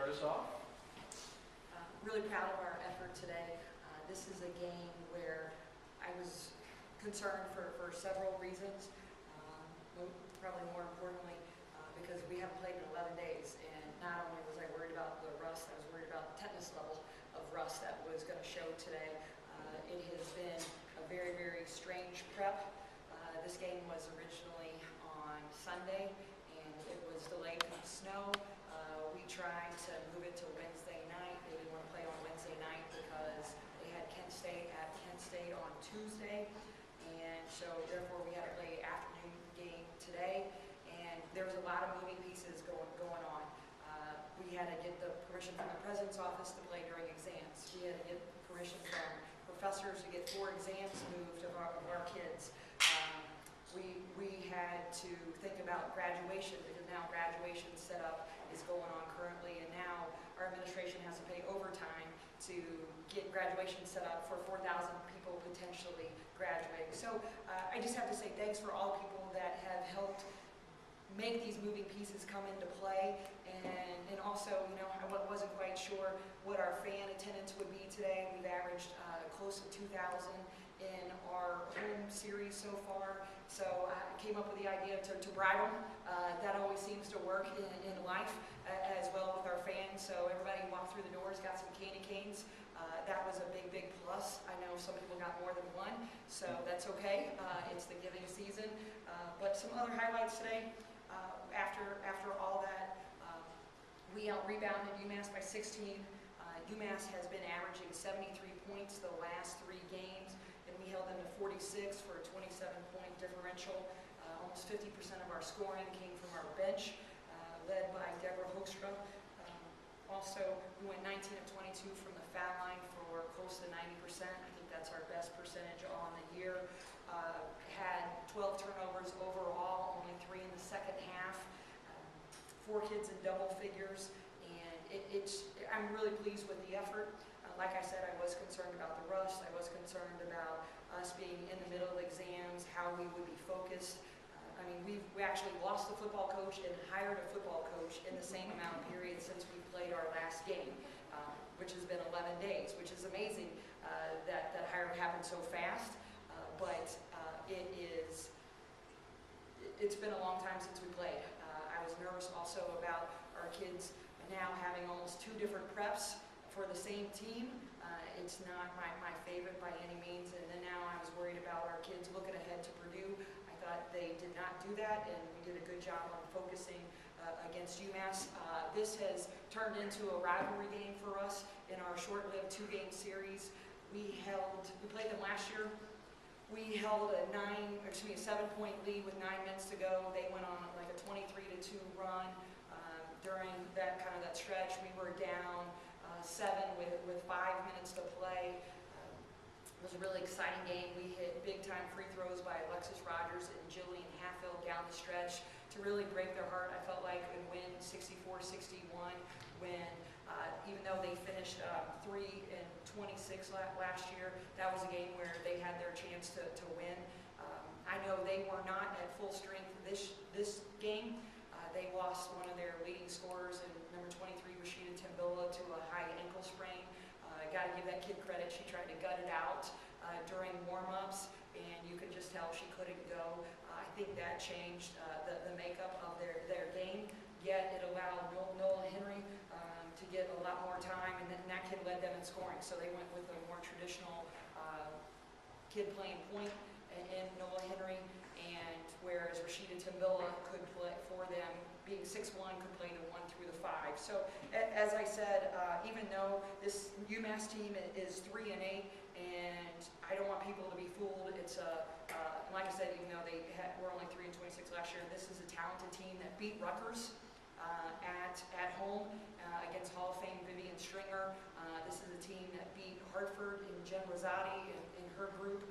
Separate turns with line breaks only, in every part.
start us off?
Really proud of our effort today. This is a game where I was concerned for several reasons. Probably more importantly, because we haven't played in 11 days, and not only was I worried about the rust, I was worried about the tetanus level of rust that was going to show today. It has been a very, very strange prep. This game was originally on Sunday, and it was delayed due to snow. We tried to move it to Wednesday night. They didn't want to play on Wednesday night because they had Kent State at Kent State on Tuesday, and so therefore we had to play afternoon game today. And there was a lot of moving pieces going on. We had to get the permission from the president's office to play during exams. We had to get permission from professors to get 4 exams moved of our kids. We had to think about graduation, because now graduation setup is going on currently, and now our administration has to pay overtime to get graduation set up for 4,000 people potentially graduating. So I just have to say thanks for all the people that have helped make these moving pieces come into play, and also, you know, I wasn't quite sure what our fan attendance would be today. We've averaged close to 2,000 in our home series so far, so I came up with the idea to bribe them. That always seems to work in life as well with our fans, so everybody walked through the doors, got some candy canes. That was a big, big plus. I know some people got more than one, so that's okay. It's the giving season. But some other highlights today. After all that, we out-rebounded UMass by 16. UMass has been averaging 73 points the last 3 games, and we held them to 46 for a 27-point differential. Almost 50% of our scoring came from our bench, led by Deborah Hoekstra. Also, we went 19 of 22 from the foul line for close to 90%. I think that's our best percentage on the year. Had 12 turnovers overall, only 3 in the second half. 4 kids in double figures, and I'm really pleased with the effort. Like I said, I was concerned about the rust. I was concerned about us being in the middle of exams, how we would be focused. I mean, we actually lost the football coach and hired a football coach in the same amount of period since we played our last game, which has been 11 days, which is amazing that hire happened so fast. But it's been a long time since we played. I was nervous also about our kids now having almost 2 different preps for the same team. It's not my favorite by any means, and then now I was worried about our kids looking ahead to Purdue. I thought they did not do that, and we did a good job on focusing against UMass. This has turned into a rivalry game for us in our short-lived 2-game series. We played them last year. We held a 7-point lead with 9 minutes to go. They went on like a 23-2 run. During that stretch, we were down 7 with 5 minutes to play. It was a really exciting game. We hit big-time free throws by Alexis Rogers and Jillian Hatfield down the stretch to really break their heart, I felt like, and win 64-61 when even though they finished 3 and 26 last year, that was a game where they had their chance to win. I know they were not at full strength this game. They lost one of their leading scorers, and number 23, Rashida Timbilla, to a high ankle sprain. Got to give that kid credit. She tried to gut it out during warm-ups, and you could just tell she couldn't go. I think that changed the makeup of their game, yet it allowed Noah Henry to get a lot more time, and then that kid led them in scoring. So they went with a more traditional kid playing point in Noah Henry, and whereas Rashida Timbilla could play for them, being 6'1", could play the 1 through the 5. So as I said, even though this UMass team is 3 and 8, and I don't want people to be fooled, it's like I said, even though were only 3 and 26 last year, this is a talented team that beat Rutgers at home against Hall of Fame Vivian Stringer. This is a team that beat Hartford and Jen Rosati and her group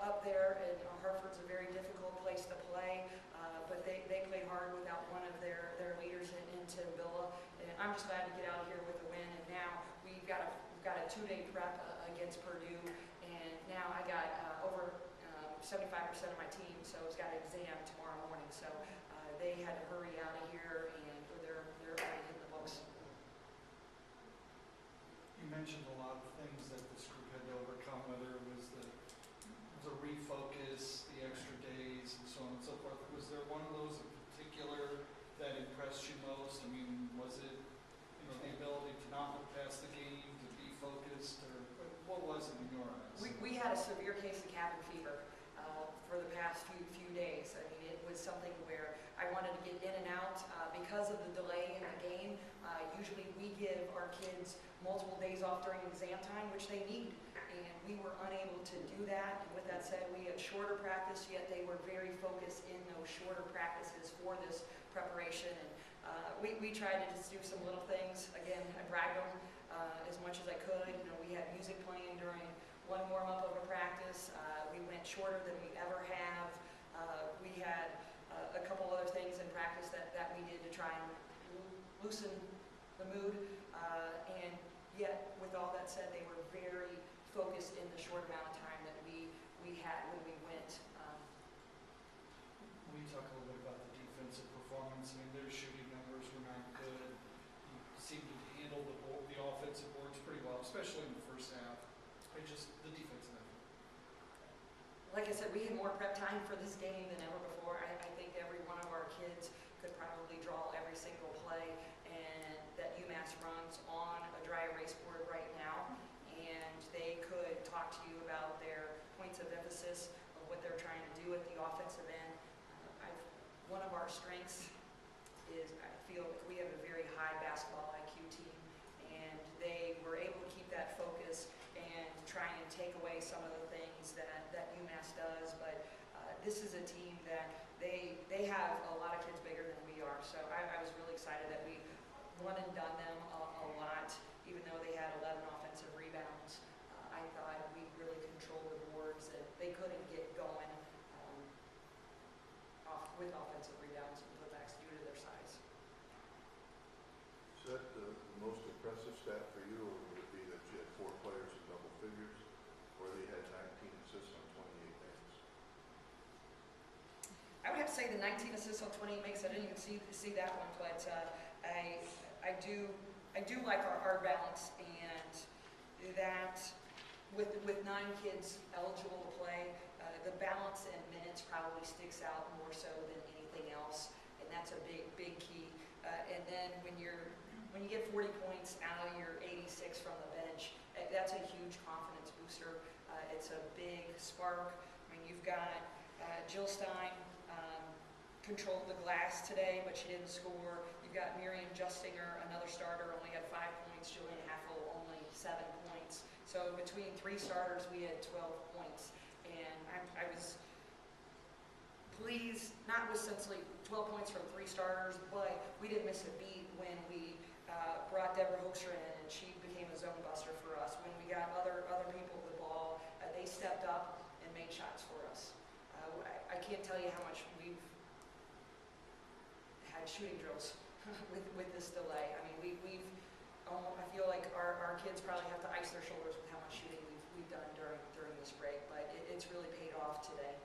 up there, and Hartford's a very difficult place to play, but they played hard without one of their leaders in Timbilla, and I'm just glad to get out of here with a win. And now we've got a 2-day prep against Purdue, and now I got over 75% of my team, so it's got an exam tomorrow morning, so they had to hurry out of here, and they're already hitting the books.
mentioned a lot of things that this group had to overcome, whether it was the refocus, the extra days, and so on and so forth. Was there one of those in particular that impressed you most? I mean, was it, you know, the ability to not look past the game, to be focused, or what was it in your eyes?
We had a severe case of cabin fever for the past few days. I mean, it was something where I wanted to get in and out because of the delay in the game. Usually we give our kids multiple days off during exam time, which they need, and we were unable to do that. And with that said, we had shorter practice, yet they were very focused in those shorter practices for this preparation. And we tried to just do some little things. Again, I bragged them as much as I could. You know, we had music playing during one warm-up of a practice. We went shorter than we ever have. We had a couple other things in practice that we did to try and loosen the mood. And yet, with all that said, they were very focused in the short amount of time that we had when we went.
We talk a little bit about the defensive performance. I mean, their shooting numbers were not good. You seemed to handle the offensive boards pretty well, especially in the first half. Just the defensive effort.
Like I said, we had more prep time for this game than ever before. I think every one of our kids could probably draw every single play and that UMass runs on a dry erase board right now, and they could talk to you about their points of emphasis of what they're trying to do at the offensive end. One of our strengths is I feel like we have a very high basketball IQ team, and they were able to keep that focus and try and take away some of the things that UMass does. But this is a team that they have a lot of kids bigger than we are. So I was really excited that we won and done them a lot, even though they had 11 offensive rebounds. I thought we really controlled the boards, and they couldn't get going with offensive rebounds and putbacks due to their size.
Is that the most impressive stat for you, or would it be that you had 4 players in double figures, or they had 19 assists on 28 games?
I would have to say the 19 assists on 28 makes. I didn't even see that one, but I do like our balance, and that with 9 kids eligible to play, the balance in minutes probably sticks out more so than anything else, and that's a big key. And then when you get 40 points out of your 86 from the bench, that's a huge confidence booster. It's a big spark. I mean, you've got Jill Stein controlled the glass today, but she didn't score. You've got Miriam Justinger, another starter, only had 5 points. Julian Haffel only 7 points. So between 3 starters, we had 12 points. And I was pleased, not with essentially 12 points from 3 starters, but we didn't miss a beat when we brought Deborah Hoekstra in, and she became a zone buster for us. When we got other people the ball, they stepped up and made shots for us. I can't tell you how much we've had shooting drills with this delay. I mean, I feel like our kids probably have to ice their shoulders with how much shooting we've done during this break, but it's really paid off today.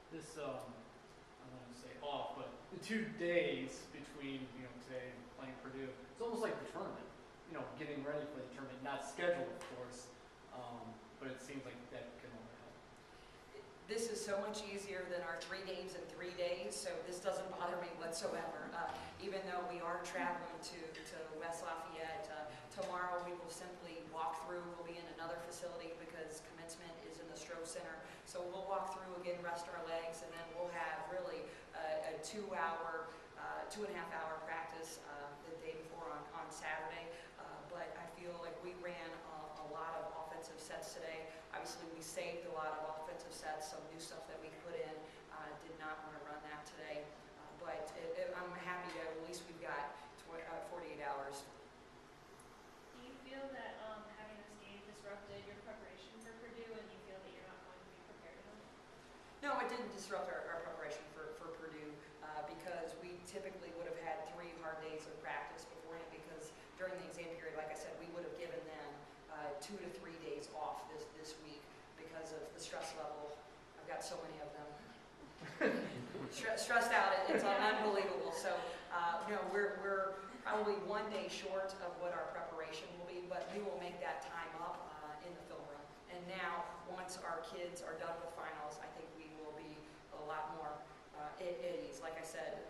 This, I don't want to say off, but the 2 days between, today and playing Purdue, it's almost like the tournament, getting ready for the tournament, not scheduled, of course, but it seems like that can only help.
This is so much easier than our 3 games in 3 days, so this doesn't bother me whatsoever. Even though we are traveling to West Lafayette, tomorrow we will simply walk through. We'll be in another facility because commencement is in the Stroh Center. So we'll walk through again, rest our legs, and then we'll have really a 2-hour, 2.5-hour practice the day before on Saturday. But I feel like we ran a lot of offensive sets today. Obviously, we saved a lot of offensive sets, some new stuff that we put in. Did not want to run that today. But I'm happy that at least we've got 48 hours.
Do you feel that having this game disrupted your preparation for Purdue, and you feel that you're not going to be prepared enough?
No, it didn't disrupt our preparation for Purdue because we typically would have had 3 hard days of practice beforehand, because during the exam period, like I said, we would have given them 2 to 3 days off this week because of the stress level. I've got so many of them. Stressed out, it's unbelievable. So no, we're probably 1 day short of what our preparation will be, but we will make that time up in the film room. And now, once our kids are done with finals, I think we will be a lot more at ease. Like I said,